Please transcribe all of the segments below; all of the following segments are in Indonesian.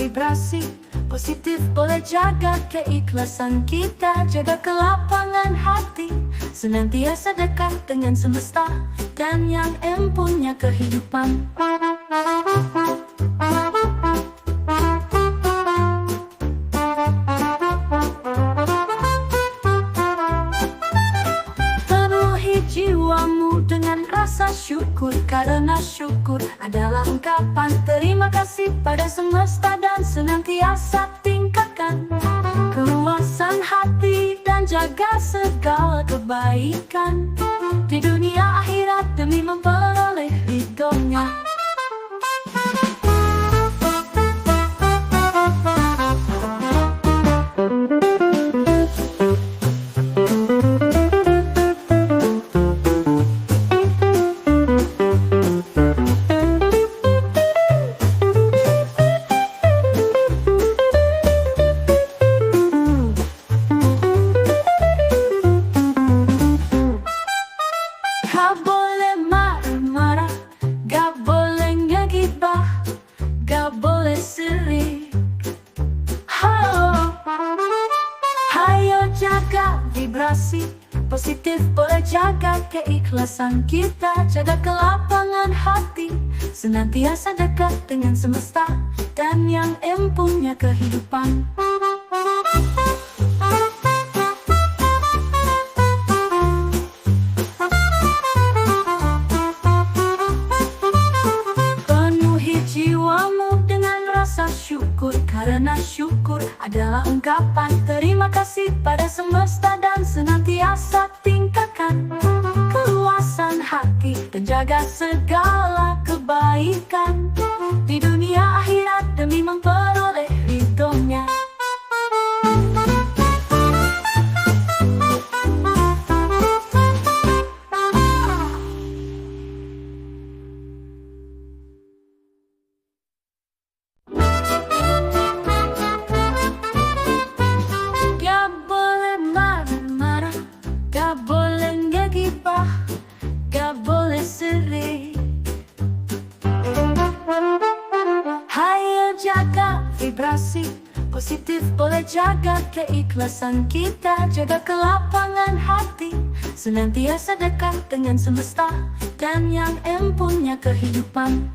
vibrasi positif, boleh jaga keikhlasan kita. Jaga kelapangan hati, senantiasa dekat dengan semesta dan yang empunya kehidupan. Penuhi jiwamu dengan rasa syukur, karena syukur adalah ungkapan terima kasih pada semesta dan senantiasa tingkatkan keluasan hati dan jaga segala kebaikan di dunia akhirat demi memperoleh ridhonya. Gak boleh marah-marah, gak boleh ngegibah, gak boleh sirik. Hayo jaga vibrasi positif, boleh jaga keikhlasan kita. Jaga kelapangan hati, senantiasa dekat dengan semesta dan yang empunya kehidupan. Syukur, karena syukur adalah ungkapan terima kasih pada semesta dan senantiasa tingkatkan keluasan hati dan jaga segala kebaikan di dunia akhirat demi memperoleh ridhonya. Gak boleh sirik. Hayo jaga vibrasi positif, boleh jaga keikhlasan kita. Jaga kelapangan hati, senantiasa dekat dengan semesta dan yang empunya kehidupan.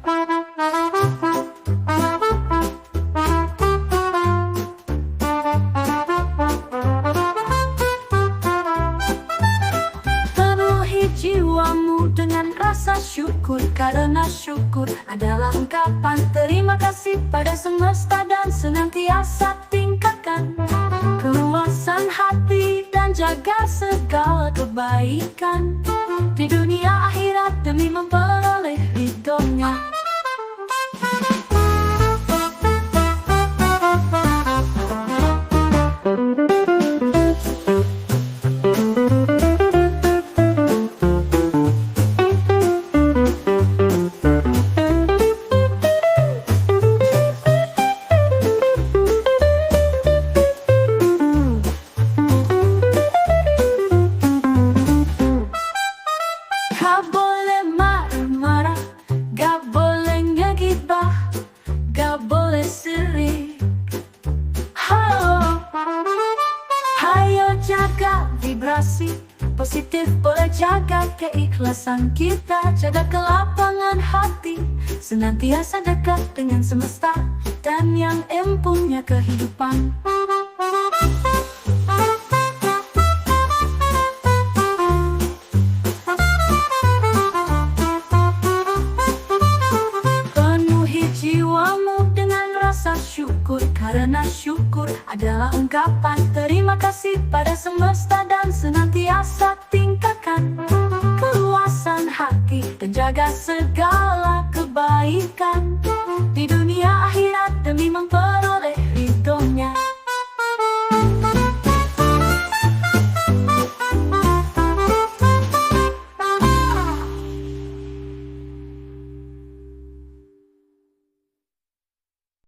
Jiwamu dengan rasa syukur, karena syukur adalah ungkapan terima kasih pada semesta dan senantiasa tingkatkan keluasan hati dan jaga segala kebaikan di dunia akhirat demi memperoleh ridhonya. Gak boleh marah-marah, gak boleh ngegibah, gak boleh sirik. Hayo jaga vibrasi positif, boleh jaga keikhlasan kita. Jaga kelapangan hati, senantiasa dekat dengan semesta dan yang empunya kehidupan. Syukur, karena syukur adalah ungkapan terima kasih pada semesta dan senantiasa tingkatkan keluasan hati dan jaga segala kebaikan di dunia akhirat